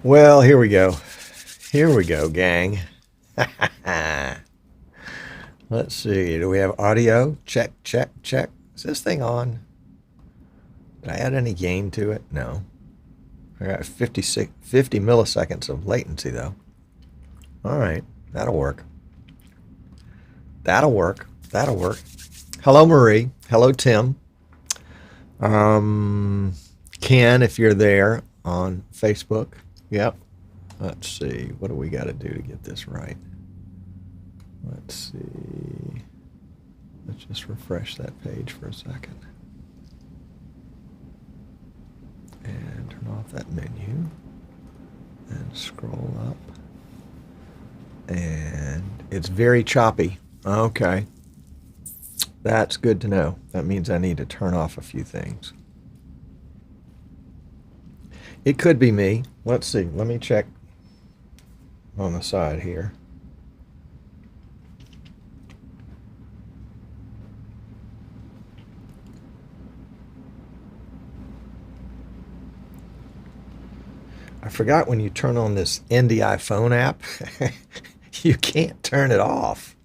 Well, here we go. Here we go, gang. Let's see. Do we have audio? Check, check, check. Is this thing on? Did I add any gain to it? No. I got 50 milliseconds of latency, though. All right. That'll work. That'll work. That'll work. Hello, Marie. Hello, Tim. Ken, if you're there on Facebook. Yep. Let's see. What do we got to do to get this right? Let's see. Let's just refresh that page for a second. And turn off that menu. And scroll up. And it's very choppy. Okay. That's good to know. That means I need to turn off a few things. It could be me. Let's see. Let me check on the side here. I forgot when you turn on this NDI phone app, you can't turn it off.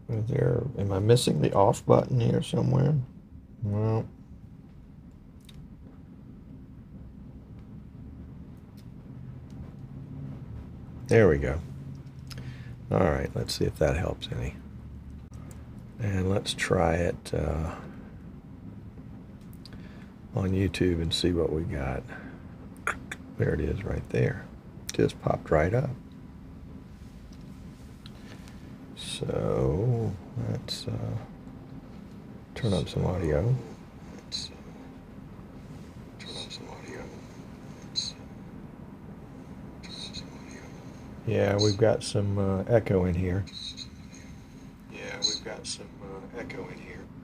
Am I missing the off button here somewhere? Well, there we go. All right, let's see if that helps any. And let's try it on YouTube and see what we got. There it is right there. Just popped right up. So let's turn up some audio. Yeah, we've got some echo in here.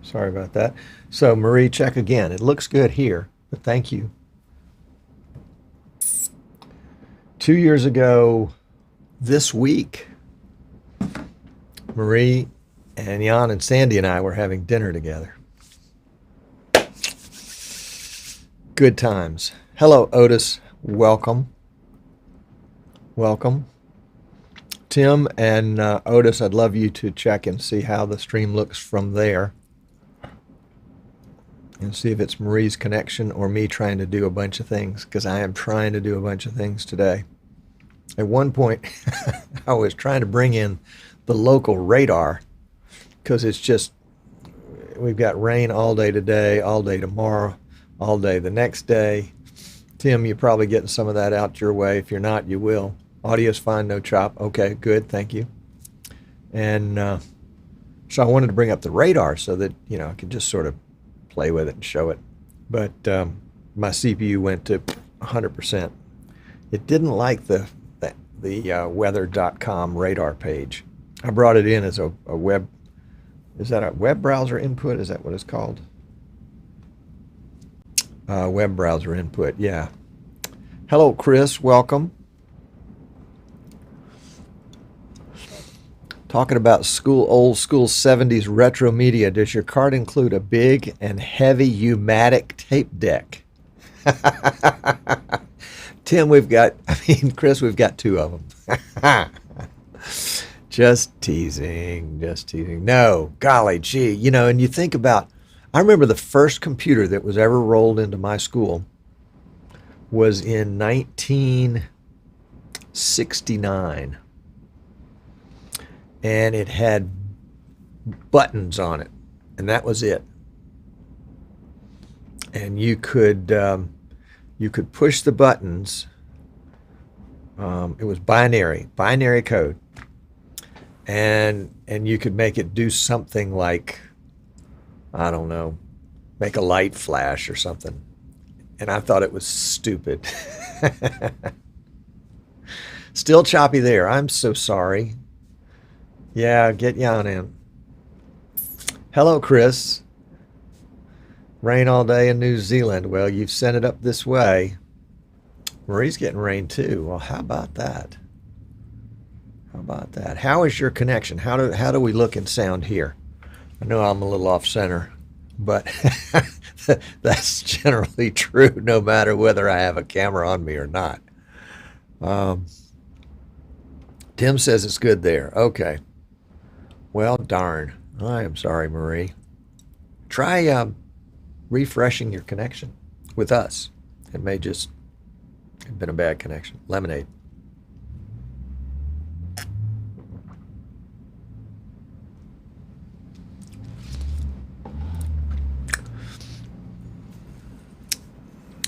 Sorry about that. So Marie, check again. It looks good here, but thank you. 2 years ago this week, Marie and Jan and Sandy and I were having dinner together. Good times. Hello, Otis. Welcome. Welcome. Tim and Otis, I'd love you to check and see how the stream looks from there. And see if it's Marie's connection or me trying to do a bunch of things, because I am trying to do a bunch of things today. At one point, I was trying to bring in the local radar, because it's just, we've got rain all day today, all day tomorrow, all day the next day. Tim, you're probably getting some of that out your way. If you're not, you will. Audio's fine, no chop. Okay, good, thank you. And so I wanted to bring up the radar so that, you know, I could just sort of play with it and show it. But my CPU went to 100%. It didn't like the weather.com radar page. I brought it in as a web, is that a web browser input? Is that what it's called? Web browser input, yeah. Hello, Chris, welcome. Talking about old school 70s retro media. Does your card include a big and heavy U-matic tape deck? Tim, Chris, we've got two of them. Just teasing, just teasing. No, golly gee, you know, and you think about, I remember the first computer that was ever rolled into my school was in 1969. And it had buttons on it, and that was it. And you could push the buttons. It was binary code, and you could make it do something like, I don't know, make a light flash or something. And I thought it was stupid. Still choppy there. I'm so sorry. Yeah, get Jan in. Hello, Chris. Rain all day in New Zealand. Well, you've sent it up this way. Marie's getting rain too. Well, how about that? How about that? How is your connection? How do we look and sound here? I know I'm a little off center, but that's generally true no matter whether I have a camera on me or not. Um, Tim says it's good there. Okay. Well, darn. I am sorry, Marie. Try refreshing your connection with us. It may just have been a bad connection. Lemonade.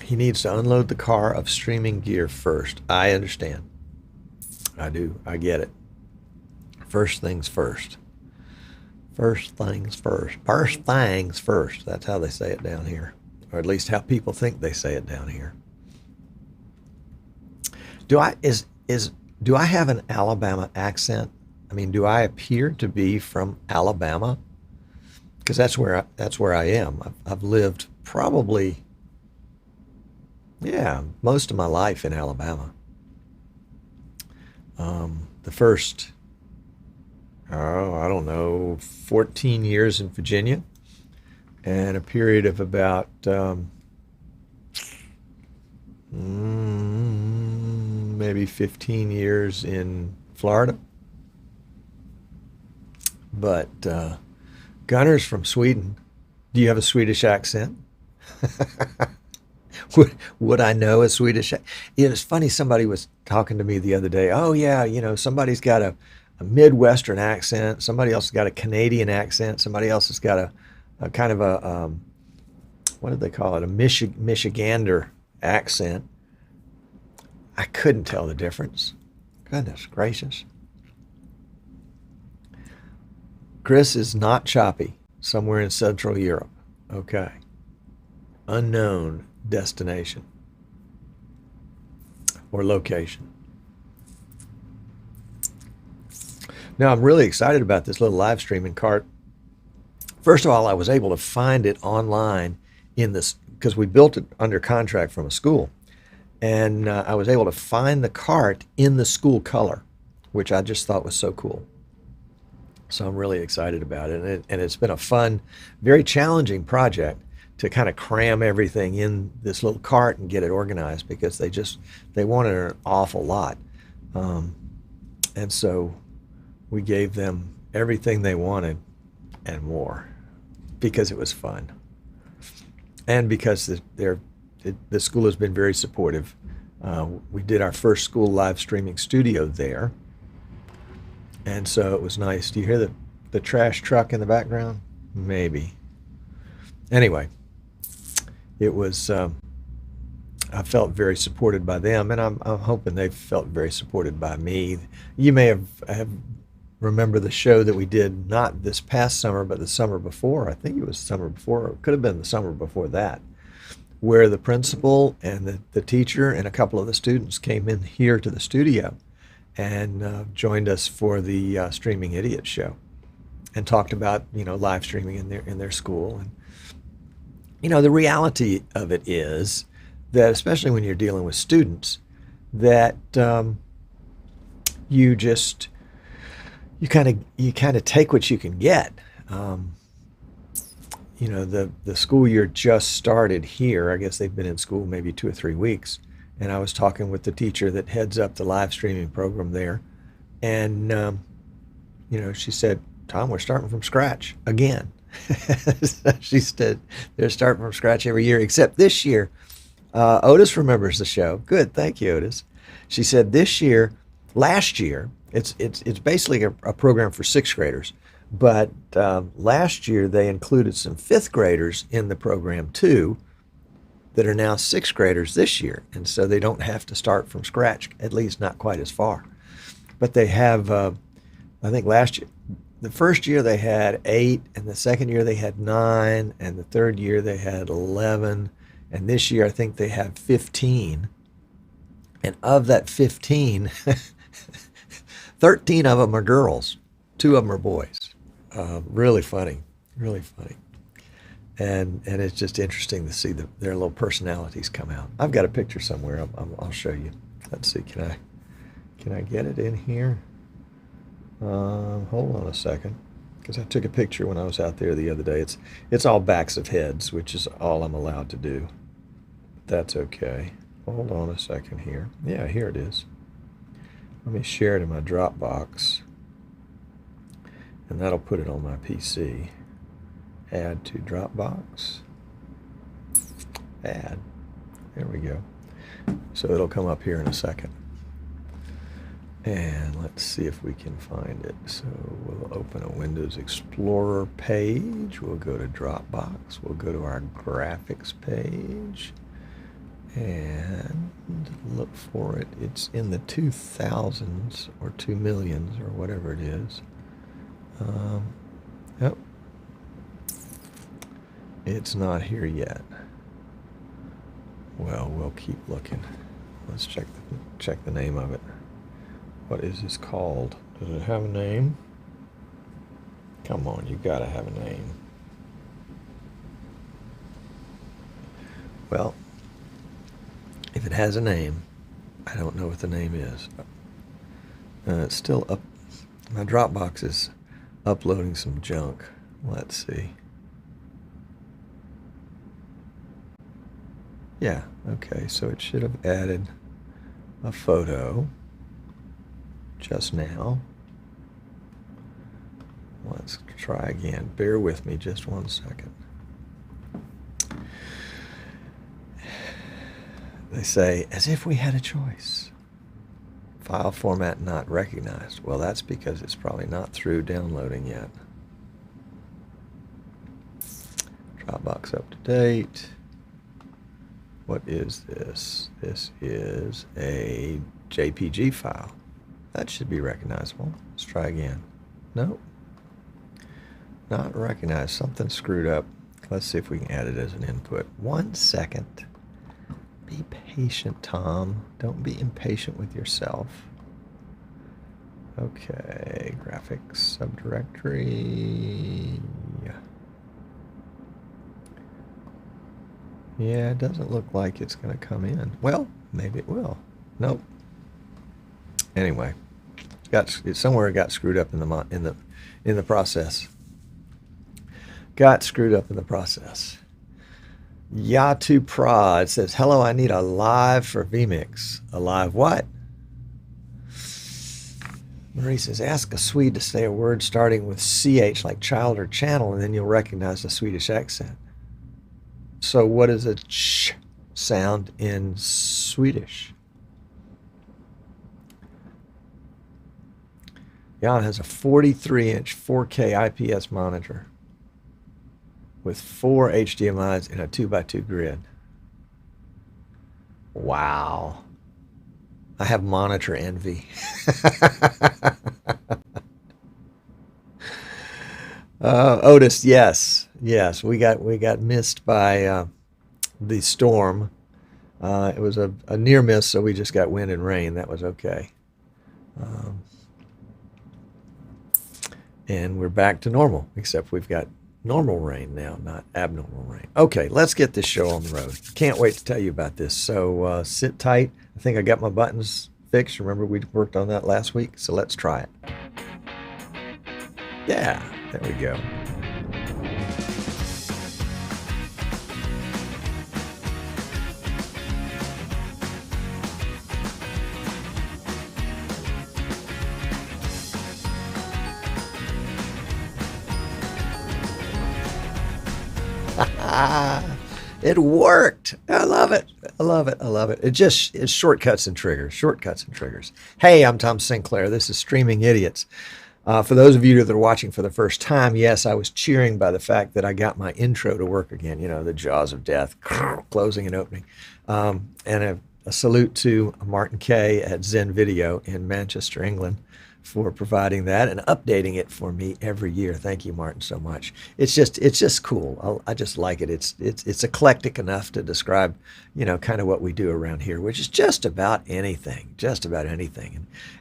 He needs to unload the car of streaming gear first. I understand. I do. I get it. First things first. First things first. First things first. That's how they say it down here. Or at least how people think they say it down here. Do I have an Alabama accent? I mean, do I appear to be from Alabama? Because that's where I am. I've lived probably, yeah, most of my life in Alabama. The first, oh, I don't know, 14 years in Virginia, and a period of about maybe 15 years in Florida. But Gunner's from Sweden. Do you have a Swedish accent? Would I know a Swedish? It was funny. Somebody was talking to me the other day. Oh yeah, somebody's got a Midwestern accent. Somebody else has got a Canadian accent. Somebody else has got a kind of a what did they call it? A Michigander accent. I couldn't tell the difference. Goodness gracious. Chris is not choppy. Somewhere in Central Europe. Okay. Unknown destination or location. Now, I'm really excited about this little live streaming cart. First of all, I was able to find it online in this, because we built it under contract from a school. And I was able to find the cart in the school color, which I just thought was so cool. So I'm really excited about it. And it's been a fun, very challenging project to kind of cram everything in this little cart and get it organized, because they wanted an awful lot. And so we gave them everything they wanted and more, because it was fun. And because the school has been very supportive. We did our first school live streaming studio there. And so it was nice. Do you hear the trash truck in the background? Maybe. Anyway, it was, I felt very supported by them, and I'm hoping they felt very supported by me. You may have remember the show that we did, not this past summer, but the summer before. I think it was the summer before. It could have been the summer before that, where the principal and the teacher and a couple of the students came in here to the studio and joined us for the Streaming Idiot show, and talked about live streaming in their school. And the reality of it is that, especially when you're dealing with students, that you kind of take what you can get. The school year just started here. I guess they've been in school maybe 2 or 3 weeks. And I was talking with the teacher that heads up the live streaming program there. And, she said, Tom, we're starting from scratch again. She said they're starting from scratch every year, except this year. Otis remembers the show. Good, thank you, Otis. She said last year, it's basically a program for 6th graders. But last year they included some 5th graders in the program too, that are now 6th graders this year. And so they don't have to start from scratch, at least not quite as far. But they have, I think last year, the first year they had 8, and the second year they had 9, and the third year they had 11, and this year I think they have 15. And of that 15, 13 of them are girls, 2 of them are boys. Really funny, really funny. And it's just interesting to see their little personalities come out. I've got a picture somewhere. I'll show you. Let's see. Can I get it in here? Hold on a second, because I took a picture when I was out there the other day. It's all backs of heads, which is all I'm allowed to do. That's okay. Hold on a second here. Yeah, here it is. Let me share it in my Dropbox, and that'll put it on my PC. Add to Dropbox. Add. There we go. So it'll come up here in a second. And let's see if we can find it. So we'll open a Windows Explorer page. We'll go to Dropbox. We'll go to our graphics page and look for it. It's in the 2000s or 2 millions or whatever it is. Yep. It's not here yet. Well, we'll keep looking. Let's check the name of it. What is this called? Does it have a name? Come on, you gotta have a name. Well, if it has a name, I don't know what the name is. It's still up. My Dropbox is uploading some junk. Let's see. Yeah, okay, so it should have added a photo just now. Let's try again. Bear with me just 1 second. They say, as if we had a choice. File format not recognized. Well, that's because it's probably not through downloading yet. Dropbox up to date. What is this? This is a JPG file. That should be recognizable. Let's try again. Nope. Not recognized. Something screwed up. Let's see if we can add it as an input. 1 second. Be patient, Tom. Don't be impatient with yourself. Okay, graphics subdirectory. Yeah, it doesn't look like it's going to come in. Well, maybe it will. Nope. Anyway, somewhere it got screwed up in the process. Got screwed up in the process. Yatu Prod says, hello, I need a live for vMix. A live what? Marie says, ask a Swede to say a word starting with CH like child or channel, and then you'll recognize the Swedish accent. So what is a ch sound in Swedish? Jan has a 43-inch 4K IPS monitor with 4 HDMIs in a 2x2 grid. Wow. I have monitor envy. Otis, yes. Yes, we got missed by the storm. It was a near miss, so we just got wind and rain. That was okay. And we're back to normal, except we've got normal rain now, not abnormal rain. Okay, let's get this show on the road. Can't wait to tell you about this. So sit tight. I think I got my buttons fixed. Remember, we worked on that last week, so let's try it. Yeah, there we go. It worked. I love it. I love it. I love it. It's shortcuts and triggers. Shortcuts and triggers. Hey, I'm Tom Sinclair. This is Streaming Idiots. For those of you that are watching for the first time, yes, I was cheering by the fact that I got my intro to work again. You know, the jaws of death, closing and opening. And a salute to Martin Kay at Zen Video in Manchester, England, for providing that and updating it for me every year. Thank you, Martin, so much. It's just cool. I just like it. It's eclectic enough to describe, you know, kind of what we do around here, which is just about anything,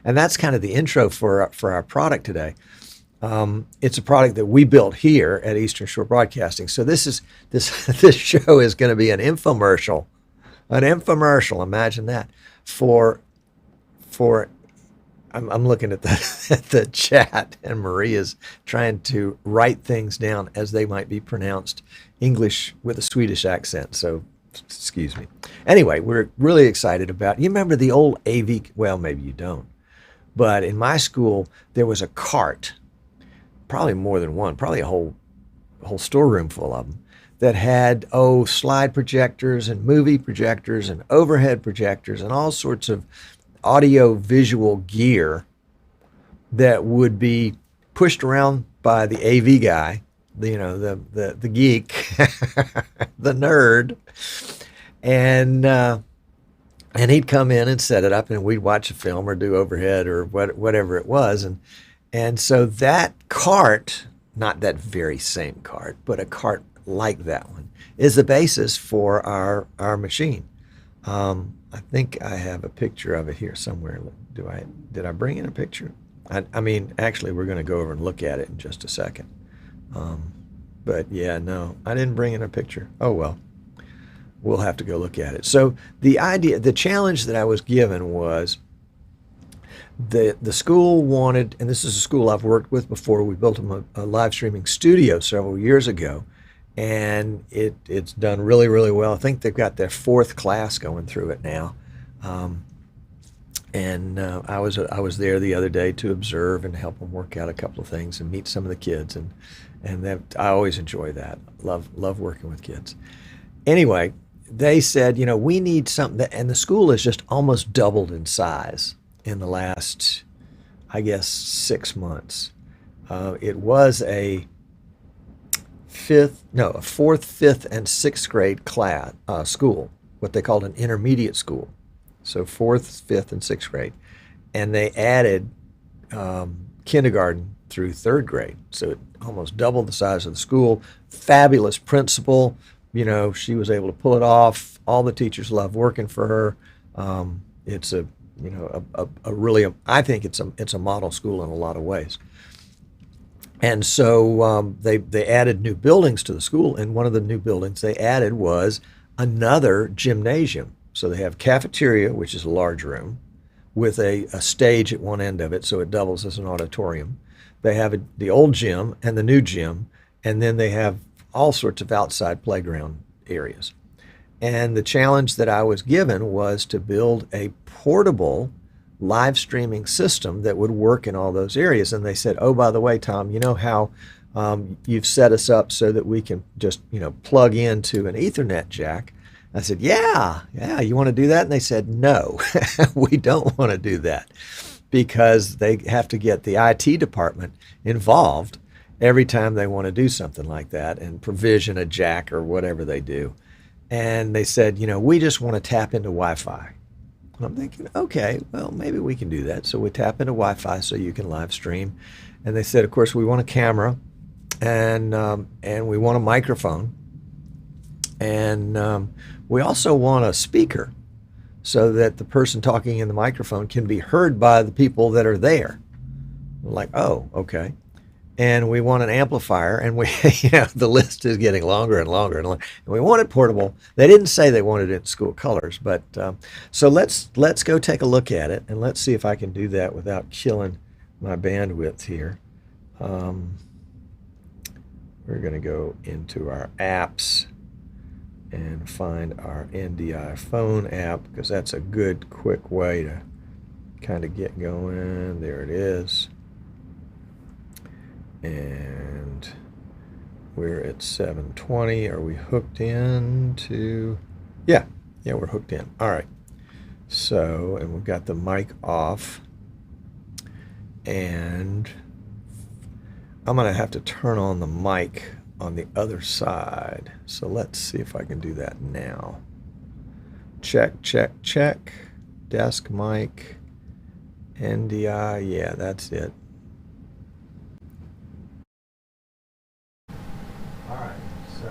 And that's kind of the intro for our product today. It's a product that we built here at Eastern Shore Broadcasting. So this show is going to be an infomercial. Imagine that for I'm looking at the chat, and Maria's trying to write things down as they might be pronounced English with a Swedish accent. So, excuse me. Anyway, we're really excited about. You remember the old AV? Well, maybe you don't. But in my school, there was a cart, probably more than one, probably a whole storeroom full of them, that had slide projectors and movie projectors and overhead projectors and all sorts of audio visual gear that would be pushed around by the AV guy, the geek, the nerd, and he'd come in and set it up, and we'd watch a film or do overhead or whatever it was, and so that cart, not that very same cart, but a cart like that one, is the basis for our machine. I think I have a picture of it here somewhere. Did I bring in a picture? I mean, actually, we're going to go over and look at it in just a second. But yeah, no, I didn't bring in a picture. Oh well, we'll have to go look at it. So the challenge that I was given was the school wanted, and this is a school I've worked with before. We built them a live streaming studio several years ago, and it's done really, really well. I think they've got their 4th class going through it now. I was there the other day to observe and help them work out a couple of things and meet some of the kids, and I always enjoy that. Love working with kids. Anyway, they said, we need something, and the school has just almost doubled in size in the last, I guess, 6 months. It was a 4th, 5th, and 6th grade class school, what they called an intermediate school. So 4th, 5th, and 6th grade. And they added kindergarten through 3rd grade. So it almost doubled the size of the school. Fabulous principal. She was able to pull it off. All the teachers love working for her. It's a really, I think it's a model school in a lot of ways. And so they added new buildings to the school, and one of the new buildings they added was another gymnasium. So they have cafeteria, which is a large room, with a stage at one end of it, so it doubles as an auditorium. They have the old gym and the new gym, and then they have all sorts of outside playground areas. And the challenge that I was given was to build a portable live streaming system that would work in all those areas. And they said, oh, by the way, Tom, you know how you've set us up so that we can just, plug into an Ethernet jack? I said, yeah, you want to do that? And they said, no, we don't want to do that, because they have to get the IT department involved every time they want to do something like that and provision a jack or whatever they do. And they said, we just want to tap into Wi-Fi. And I'm thinking, okay, well, maybe we can do that. So we tap into Wi-Fi so you can live stream. And they said, of course, we want a camera, and we want a microphone, and we also want a speaker so that the person talking in the microphone can be heard by the people that are there. I'm like, oh, okay. And we want an amplifier, and we, the list is getting longer and longer and longer. And we want it portable. They didn't say they wanted it in school colors, but so let's go take a look at it, and let's see if I can do that without killing my bandwidth here. We're going to go into our apps and find our NDI phone app, because that's a good, quick way to kind of get going. There it is. And we're at 720. Are we hooked in to? Yeah, we're hooked in. All right. So, and we've got the mic off. And I'm going to have to turn on the mic on the other side. So let's see if I can do that now. Check. Desk mic. NDI. Yeah, that's it. All right, so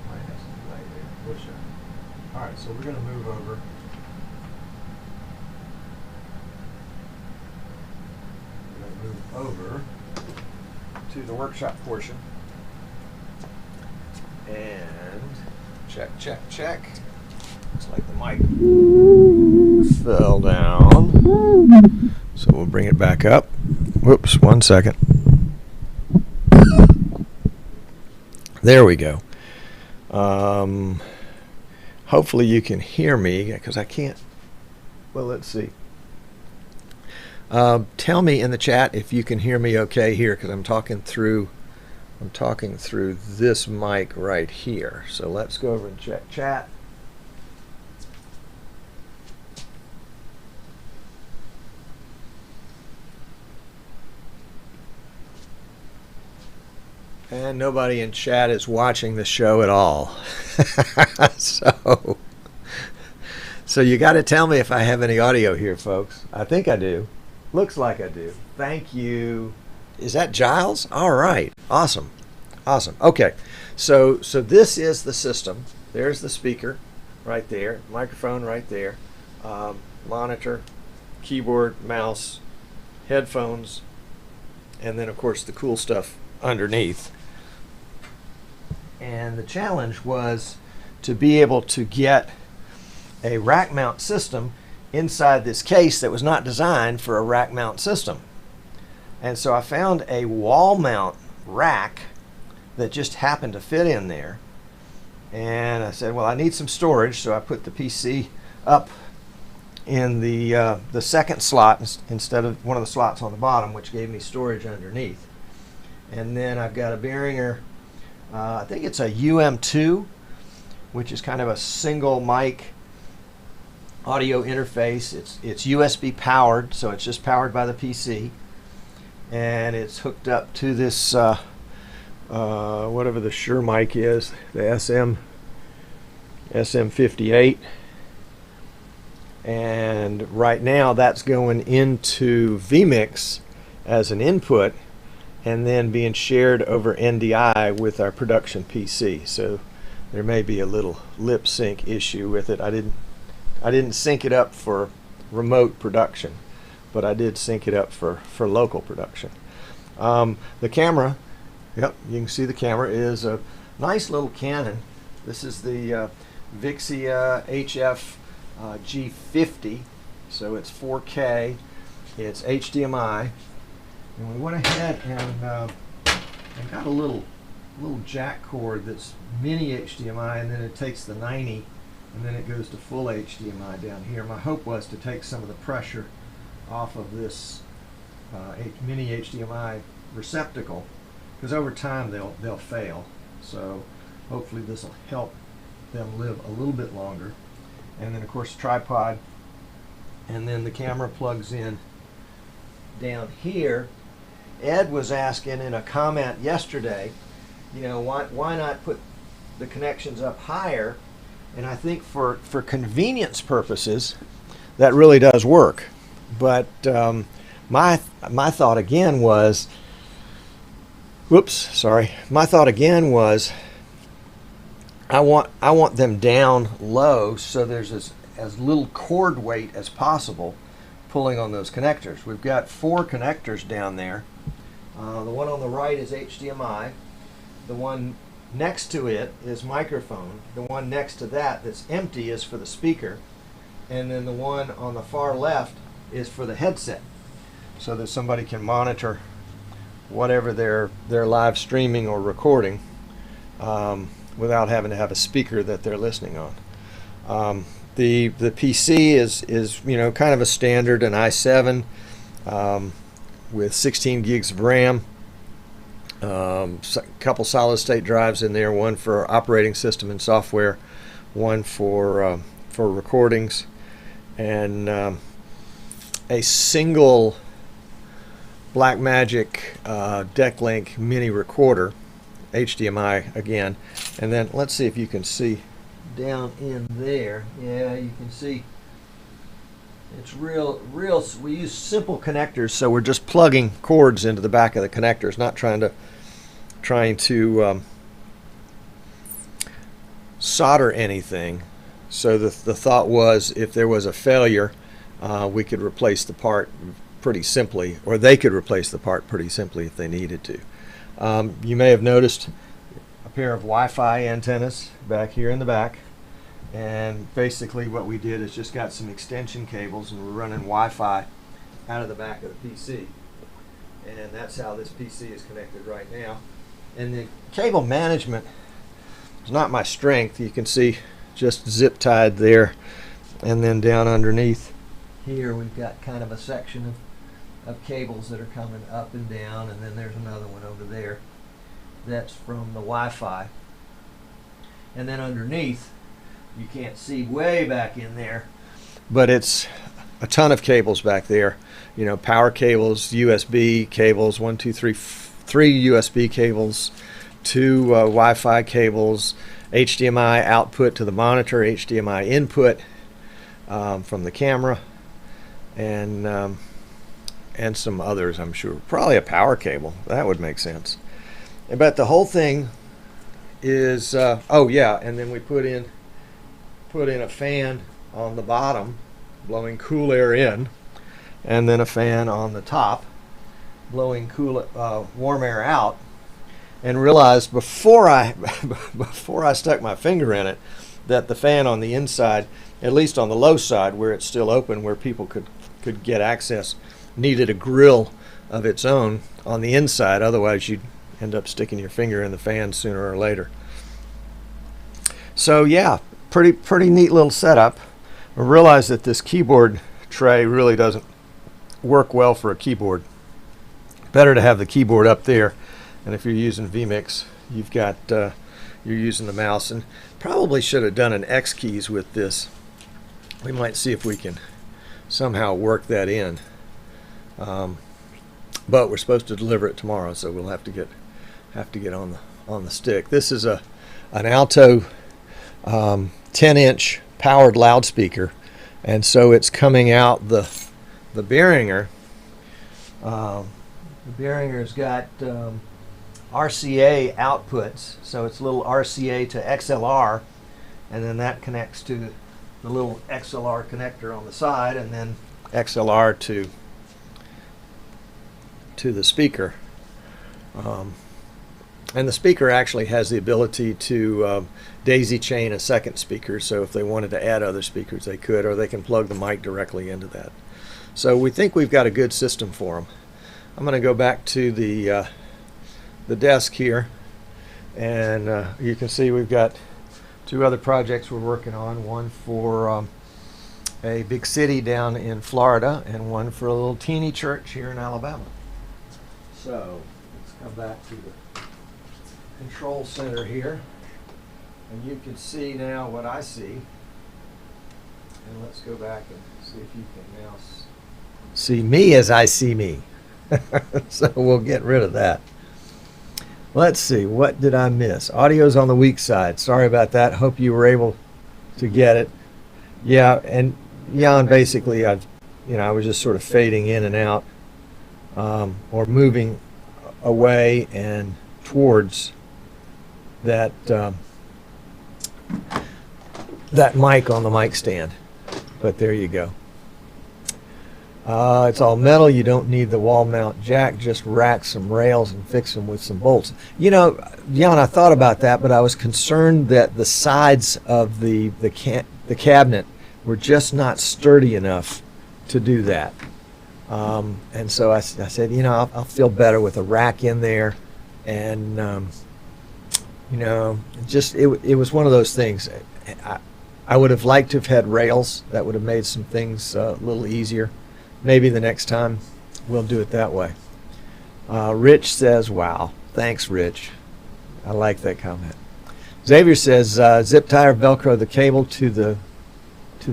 might have some delay there. We'll show. All right, so we're going to move over. We're going to move over to the workshop portion. And check. Looks like the mic fell down. So we'll bring it back up. Whoops, 1 second. There we go. Hopefully you can hear me, because I can't Well, let's see. Tell me in the chat if you can hear me okay here, because I'm talking through this mic right here. So let's go over and check chat. And nobody in chat is watching the show at all. So you got to tell me if I have any audio here, folks. I think I do. Looks like I do. Thank you. Is that Giles? All right. Awesome. Awesome. Okay. So this is the system. There's the speaker right there. Microphone right there. Monitor, keyboard, mouse, headphones, and then, of course, the cool stuff underneath. And the challenge was to be able to get a rack mount system inside this case that was not designed for a rack mount system. And so I found a wall mount rack that just happened to fit in there. And I said, well, I need some storage, so I put the PC up in the second slot instead of one of the slots on the bottom, which gave me storage underneath. And then I've got a Behringer, I think it's a UM2, which is kind of a single mic audio interface. It's USB powered, so it's just powered by the PC, and it's hooked up to this whatever the Shure mic is, the SM58, and right now that's going into vMix as an input and then being shared over NDI with our production PC. So there may be a little lip sync issue with it. I didn't sync it up for remote production, but I did sync it up for local production. The camera, yep, you can see the camera is a nice little Canon. This is the Vixia HF G50, so it's 4K, it's HDMI, and we went ahead and got a little jack cord that's mini HDMI, and then it takes the 90 and then it goes to full HDMI down here. My hope was to take some of the pressure off of this mini HDMI receptacle, because over time they'll fail. So hopefully this will help them live a little bit longer. And then of course tripod, and then the camera plugs in down here. Ed was asking in a comment yesterday, you know, why not put the connections up higher? And I think for convenience purposes, that really does work. But my thought again was, my thought again was, I want them down low so there's as little cord weight as possible pulling on those connectors. We've got 4 connectors down there. The one on the right is HDMI. The one next to it is microphone. The one next to that that's empty is for the speaker. And then the one on the far left is for the headset, so that somebody can monitor whatever they're live streaming or recording without having to have a speaker that they're listening on. The PC is you know, kind of a standard, an i7 with 16 gigs of RAM. A couple solid state drives in there, one for operating system and software, one for recordings, and a single Blackmagic Decklink mini recorder, HDMI again. And then let's see if you can see down in there. Yeah, you can see it's real. We use simple connectors, so we're just plugging cords into the back of the connectors, not trying to solder anything. So the thought was, if there was a failure, we could replace the part pretty simply, or they could replace the part pretty simply if they needed to. You may have noticed a pair of Wi-Fi antennas back here in the back. And basically what we did is just got some extension cables, and we're running Wi-Fi out of the back of the PC. And that's how this PC is connected right now. And the cable management is not my strength. You can see just zip tied there, and then down underneath Here we've got kind of a section of cables that are coming up and down, and then there's another one over there that's from the Wi-Fi. And then underneath, you can't see way back in there, but it's a ton of cables back there. You know, power cables, USB cables, three USB cables, two Wi-Fi cables, HDMI output to the monitor, HDMI input from the camera, and some others, I'm sure. Probably a power cable. That would make sense. But the whole thing is, oh yeah, and then we put in a fan on the bottom, blowing cool air in, and then a fan on the top, blowing warm air out. And realized before I stuck my finger in it that the fan on the inside, at least on the low side where it's still open, where people could get access, needed a grill of its own on the inside. Otherwise you'd end up sticking your finger in the fan sooner or later. So yeah, pretty neat little setup. I realized that this keyboard tray really doesn't work well for a keyboard. Better to have the keyboard up there. And if you're using vMix, you've got you're using the mouse. And probably should have done an X keys with this. We might see if we can somehow work that in. But we're supposed to deliver it tomorrow, so we'll have to get on the stick. This is an Alto 10-inch powered loudspeaker, and so it's coming out the Behringer. The Behringer's got RCA outputs, so it's a little RCA to XLR, and then that connects to the little XLR connector on the side, and then XLR to the speaker. And the speaker actually has the ability to daisy chain a second speaker, so if they wanted to add other speakers they could, or they can plug the mic directly into that. So we think we've got a good system for them. I'm going to go back to the desk here, and you can see we've got two other projects we're working on, one for a big city down in Florida and one for a little teeny church here in Alabama. So let's come back to the control center here, and you can see now what I see. And let's go back and see if you can now see me as I see me. So we'll get rid of that. Let's see, what did I miss? Audio's on the weak side. Sorry about that. Hope you were able to get it. Yeah, and Jan, basically, I was just sort of fading in and out, or moving away and towards that mic on the mic stand. But there you go. It's all metal. You don't need the wall mount jack. Just rack some rails and fix them with some bolts. You know, Jan, I thought about that, but I was concerned that the sides of the cabinet were just not sturdy enough to do that. And so I said, you know, I'll feel better with a rack in there. And, you know, it was one of those things. I would have liked to have had rails. That would have made some things a little easier. Maybe the next time we'll do it that way. Rich says, wow. Thanks, Rich. I like that comment. Xavier says, zip tie or Velcro the cable to the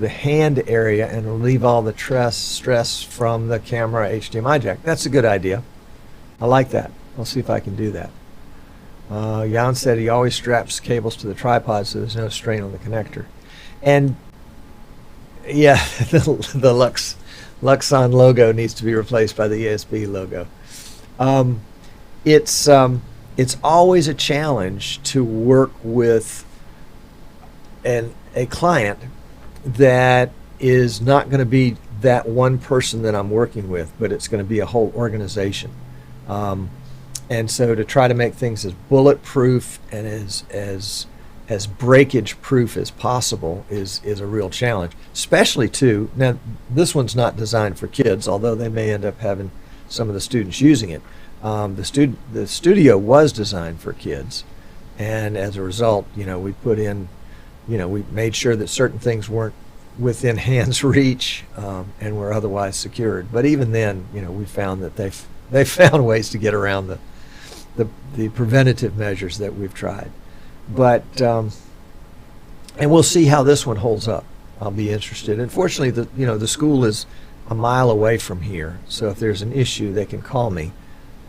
hand area and relieve all the stress from the camera HDMI jack. That's a good idea. I like that. I'll see if I can do that. Jan said he always straps cables to the tripod so there's no strain on the connector. And yeah, the Luxon logo needs to be replaced by the ESP logo. It's always a challenge to work with a client that is not going to be that one person that I'm working with, but it's going to be a whole organization. And so to try to make things as bulletproof and as breakage proof as possible is a real challenge, especially too. Now this one's not designed for kids, although they may end up having some of the students using it. The studio was designed for kids, and as a result, you know, we put in, you know, we made sure that certain things weren't within hand's reach, and were otherwise secured. But even then, we found that they've found ways to get around the preventative measures that we've tried. But and we'll see how this one holds up. I'll be interested. Unfortunately, the school is a mile away from here, so if there's an issue, they can call me,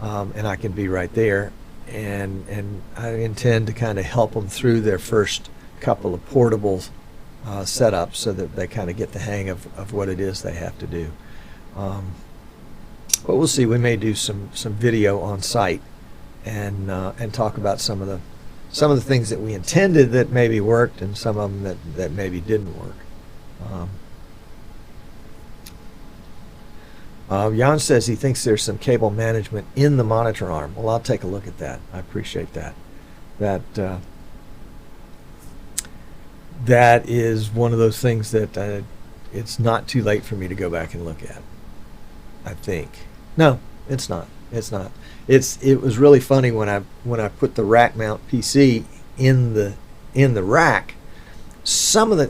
and I can be right there. And I intend to kind of help them through their first couple of portable setups, so that they kind of get the hang of what it is they have to do. But we'll see. We may do some video on site and talk about some of the things that we intended that maybe worked, and some of them that maybe didn't work. Jan says he thinks there's some cable management in the monitor arm. Well, I'll take a look at that. I appreciate that. That is one of those things that it's not too late for me to go back and look at, I think. No, it's not. It's not. It was really funny when I put the rack mount PC in the rack.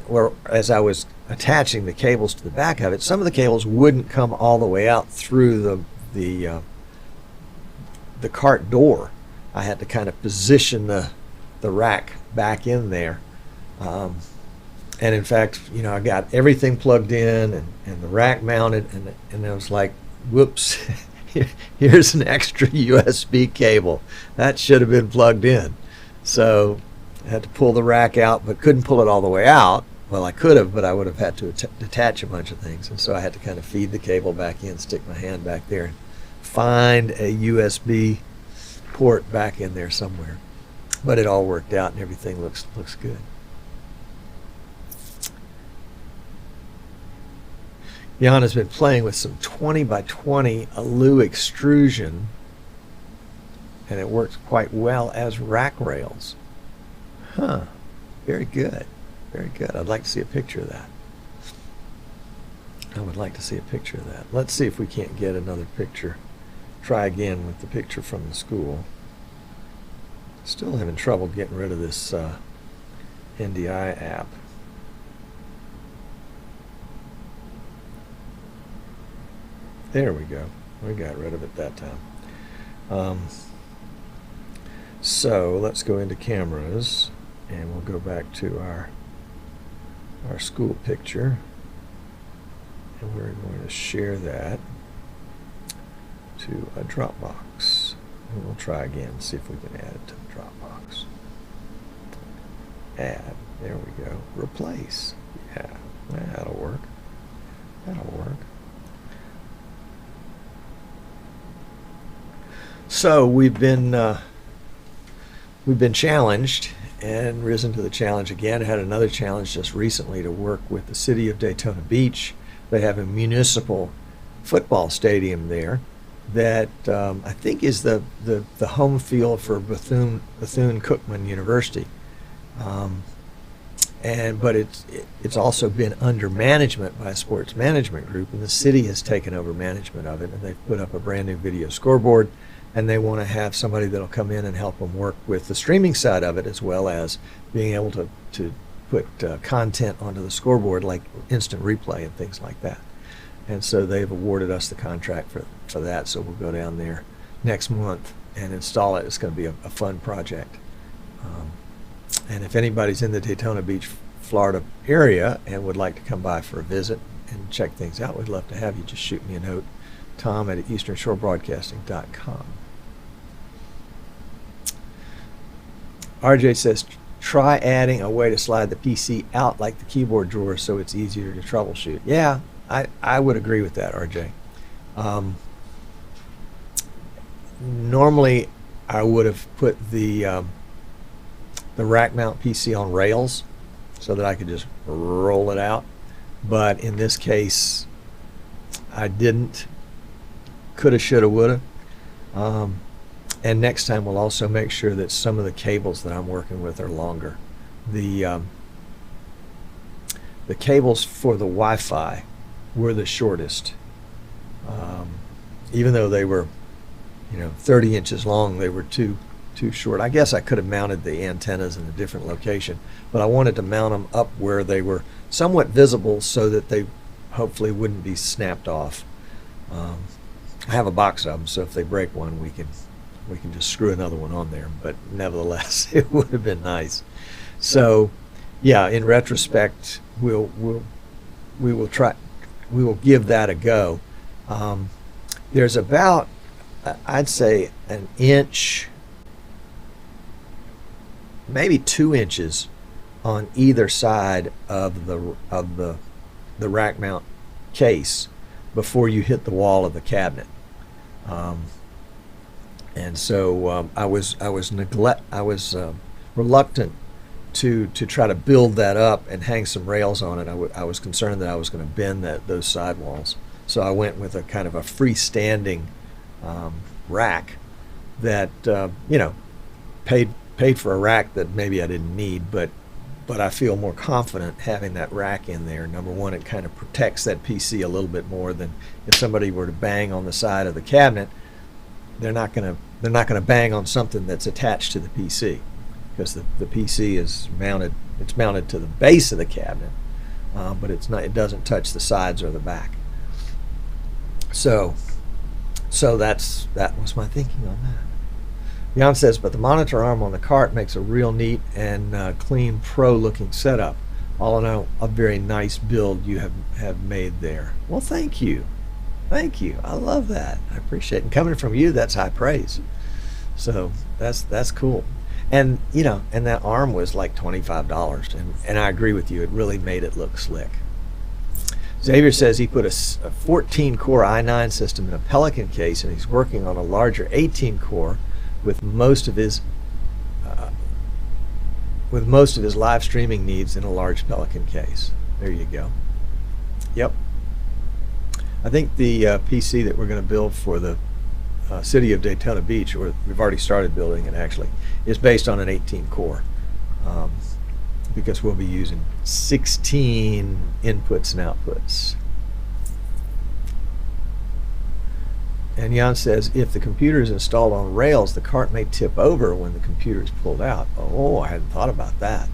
Or as I was attaching the cables to the back of it, some of the cables wouldn't come all the way out through the cart door. I had to kind of position the rack back in there. And in fact, I got everything plugged in and the rack mounted, and I was like, whoops, here's an extra USB cable. That should have been plugged in. So I had to pull the rack out, but couldn't pull it all the way out. Well, I could have, but I would have had to detach a bunch of things. And so I had to kind of feed the cable back in, stick my hand back there, and find a USB port back in there somewhere. But it all worked out, and everything looks good. Jan has been playing with some 20 by 20 alu extrusion, and it works quite well as rack rails. Huh. Very good. Very good. I'd like to see a picture of that. I would like to see a picture of that. Let's see if we can't get another picture. Try again with the picture from the school. Still having trouble getting rid of this NDI app. There we go. We got rid of it that time. So let's go into cameras, and we'll go back to our school picture, and we're going to share that to a Dropbox. And we'll try again, see if we can add it to the Dropbox. Add. There we go. Replace. Yeah, that'll work. That'll work. So we've been challenged and risen to the challenge again. I had another challenge just recently to work with the city of Daytona Beach. They have a municipal football stadium there that I think is the home field for Bethune-Cookman University. But it's also been under management by a sports management group, and the city has taken over management of it, and they've put up a brand new video scoreboard. And they want to have somebody that'll come in and help them work with the streaming side of it, as well as being able to put content onto the scoreboard, like instant replay and things like that. And so they've awarded us the contract for that. So we'll go down there next month and install it. It's going to be a fun project. And if anybody's in the Daytona Beach, Florida area and would like to come by for a visit and check things out, we'd love to have you. Just shoot me a note. Tom at easternshorebroadcasting.com. RJ says, try adding a way to slide the PC out like the keyboard drawer so it's easier to troubleshoot. Yeah, I would agree with that, RJ. Normally, I would have put the rack mount PC on rails so that I could just roll it out. But in this case, I didn't. Coulda, shoulda, woulda. And next time we'll also make sure that some of the cables that I'm working with are longer. The cables for the Wi-Fi were the shortest. Even though they were 30 inches long, they were too too short. I guess I could have mounted the antennas in a different location, but I wanted to mount them up where they were somewhat visible so that they hopefully wouldn't be snapped off. I have a box of them, so if they break one, we can just screw another one on there. But nevertheless, it would have been nice. So, yeah, in retrospect, we will give that a go. There's about, I'd say, an inch, maybe 2 inches on either side of the rack mount case before you hit the wall of the cabinet. And so I was reluctant to try to build that up and hang some rails on it. I was concerned that I was going to bend those sidewalls. So I went with a kind of a freestanding rack that paid for a rack that maybe I didn't need, but I feel more confident having that rack in there. Number one, it kind of protects that PC a little bit more than if somebody were to bang on the side of the cabinet. They're not going to bang on something that's attached to the PC, because the PC is mounted. It's mounted to the base of the cabinet, but it's not. It doesn't touch the sides or the back. So that was my thinking on that. Jan says, but the monitor arm on the cart makes a real neat and clean pro-looking setup. All in all, a very nice build you have made there. Well, thank you. Thank you. I love that. I appreciate it. And coming from you, that's high praise. So that's cool. And and that arm was like $25, and I agree with you. It really made it look slick. Xavier says he put a 14-core i9 system in a Pelican case, and he's working on a larger 18-core with most of his live streaming needs in a large Pelican case. There you go. Yep. I think the PC that we're going to build for the city of Daytona Beach, or we've already started building it actually, is based on an 18-core, because we'll be using 16 inputs and outputs. And Jan says, if the computer is installed on rails, the cart may tip over when the computer is pulled out. Oh, I hadn't thought about that.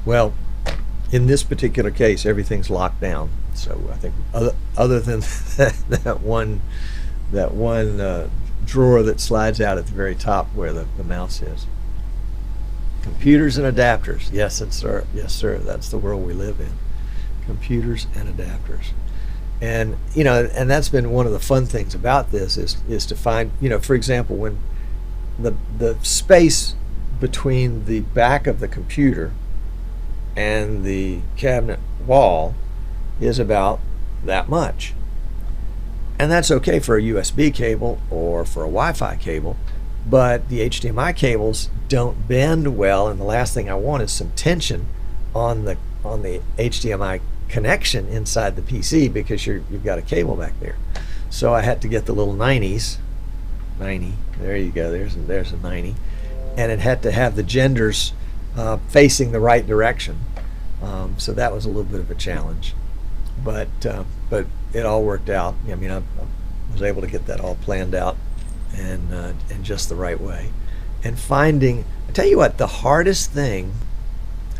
Well, in this particular case, everything's locked down. So I think other than that one drawer that slides out at the very top where the mouse is. Computers and adapters. Yes, sir. Yes, sir. That's the world we live in. Computers and adapters. And and that's been one of the fun things about this is to find, for example, when the space between the back of the computer and the cabinet wall is about that much. And that's okay for a USB cable or for a Wi-Fi cable, but the HDMI cables don't bend well, and the last thing I want is some tension on the HDMI connection inside the PC, because you've got a cable back there. So I had to get the little 90s. 90, there you go, there's a 90. And it had to have the genders facing the right direction. So that was a little bit of a challenge. But it all worked out. I mean, I was able to get that all planned out and just the right way. And I tell you what, the hardest thing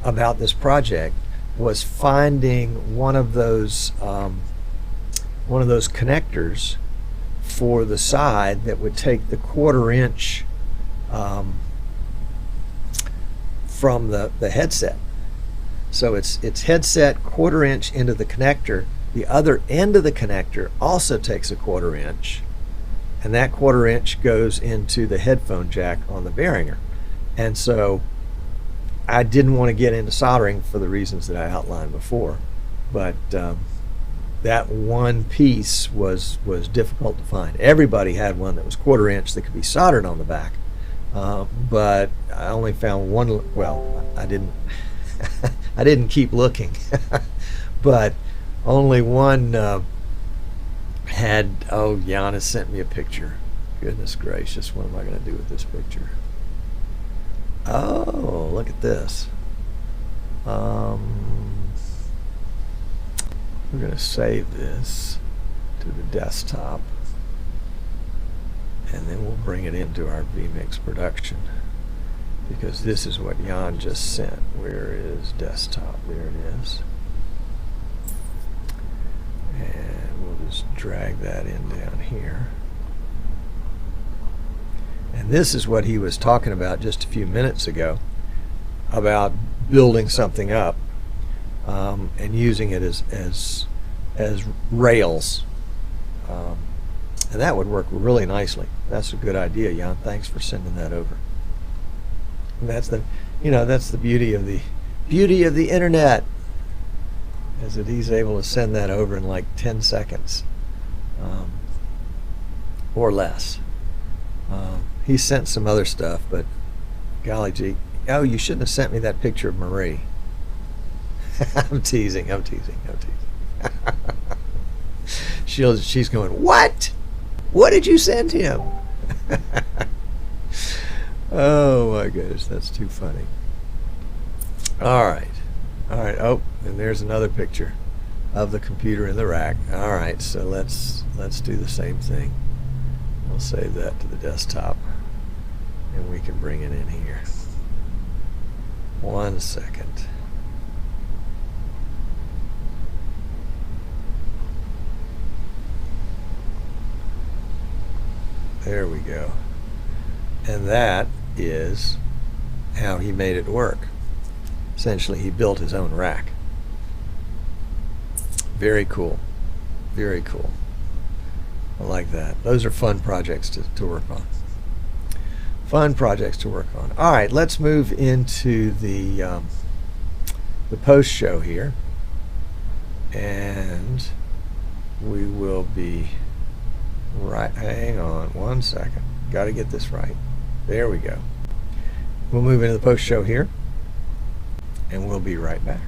about this project was finding one of those connectors for the side that would take the 1/4 inch from the headset. So it's headset 1/4 inch into the connector. The other end of the connector also takes a 1/4 inch, and that 1/4 inch goes into the headphone jack on the Behringer. And so I didn't want to get into soldering for the reasons that I outlined before, but that one piece was difficult to find. Everybody had one that was 1/4 inch that could be soldered on the back, but I only found one. Well, I didn't I didn't keep looking, but only one had. Oh, Giannis sent me a picture. Goodness gracious, what am I going to do with this picture? Oh, look at this. We're going to save this to the desktop. and then we'll bring it into our vMix production, because this is what Jan just sent. Where is desktop? There it is. And we'll just drag that in down here. And this is what he was talking about just a few minutes ago, about building something up and using it as rails. And that would work really nicely. That's a good idea, Jan. Thanks for sending that over. And that's the, that's the beauty of the internet, is that he's able to send that over in like 10 seconds or less. He sent some other stuff, but golly gee, oh, you shouldn't have sent me that picture of Marie. I'm teasing. She's going, what? What did you send him? Oh my goodness, that's too funny. All right. Oh, and there's another picture of the computer in the rack. All right, so let's do the same thing. We'll save that to the desktop, and we can bring it in here. 1 second. There we go. And that is how he made it work. Essentially, he built his own rack. Very cool. Very cool. I like that. Those are fun projects to work on. Fun projects to work on. All right, let's move into the post show here, and we will be right. Hang on 1 second. Got to get this right. There we go. We'll move into the post show here, and we'll be right back.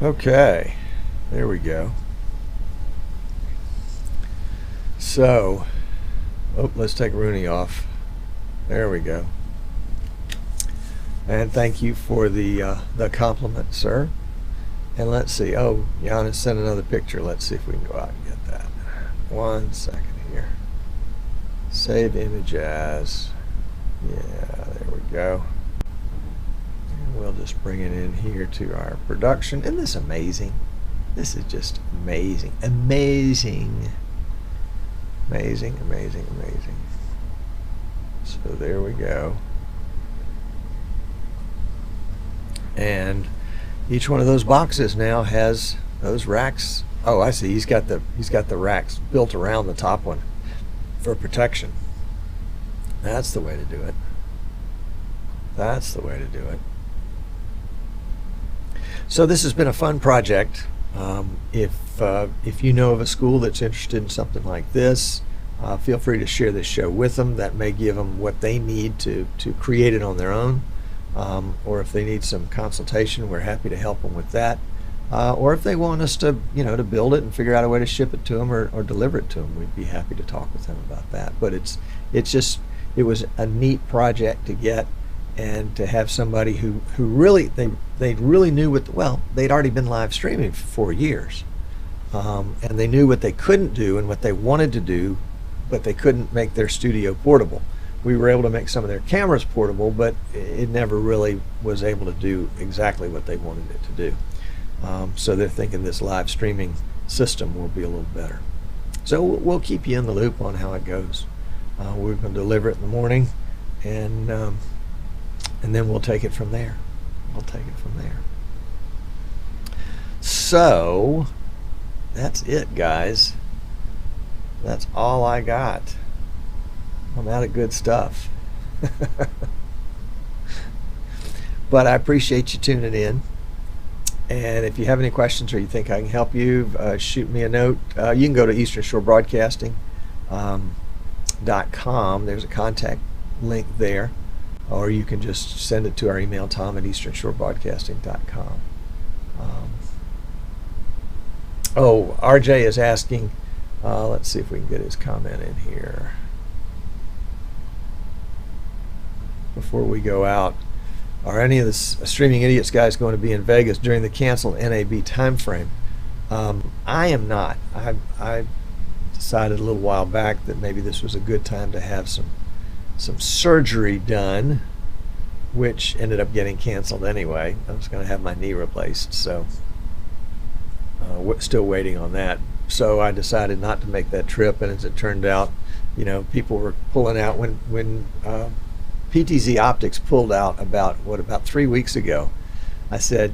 Okay, there we go. So, let's take Rooney off. There we go. And thank you for the compliment, sir. And let's see. Oh, Jan has sent another picture. Let's see if we can go out and get that. 1 second here. Save image as. Yeah, there we go. We'll just bring it in here to our production. Isn't this amazing? This is just amazing. Amazing. Amazing, amazing, amazing. So there we go. And each one of those boxes now has those racks. Oh, I see. He's got the racks built around the top one for protection. That's the way to do it. That's the way to do it. So this has been a fun project. If you know of a school that's interested in something like this, feel free to share this show with them. That may give them what they need to create it on their own. Or if they need some consultation, we're happy to help them with that. Or if they want us to, to build it and figure out a way to ship it to them or deliver it to them, we'd be happy to talk with them about that. But it was a neat project to get, and to have somebody who really they really knew they'd already been live streaming for 4 years, and they knew what they couldn't do and what they wanted to do, but they couldn't make their studio portable. We were able to make some of their cameras portable, but it never really was able to do exactly what they wanted it to do. So they're thinking this live streaming system will be a little better. So we'll keep you in the loop on how it goes. We're going to deliver it in the morning, and then we'll take it from there. So that's it, guys. That's all I got. I'm out of good stuff. But I appreciate you tuning in. And if you have any questions or you think I can help you, shoot me a note. You can go to easternshorebroadcasting.com. There's a contact link there. Or you can just send it to our email, tom@easternshorebroadcasting.com. RJ is asking, let's see if we can get his comment in here before we go out. Are any of the Streaming Idiots guys going to be in Vegas during the canceled NAB time frame? I am not. I decided a little while back that maybe this was a good time to have some surgery done, which ended up getting canceled anyway. I was going to have my knee replaced, so still waiting on that. So I decided not to make that trip, and as it turned out, people were pulling out when PTZ Optics pulled out about 3 weeks ago. I said,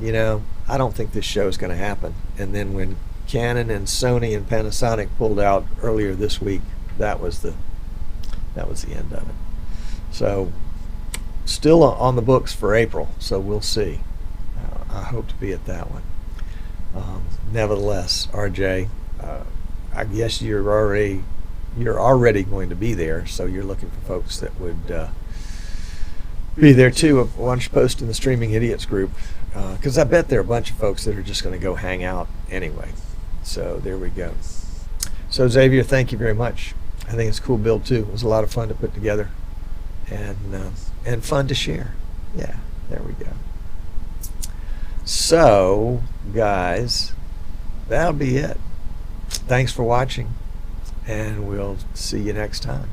I don't think this show is going to happen. And then when Canon and Sony and Panasonic pulled out earlier this week, that was the end of it. So still on the books for April, so we'll see. I hope to be at that one. Nevertheless, RJ, I guess you're already going to be there, so you're looking for folks that would be there too. Why don't you post in the Streaming Idiots group? Because I bet there are a bunch of folks that are just going to go hang out anyway. So there we go. So Xavier, thank you very much. I think it's a cool build too. It was a lot of fun to put together, and fun to share. Yeah, there we go. So, guys, that'll be it. Thanks for watching, and we'll see you next time.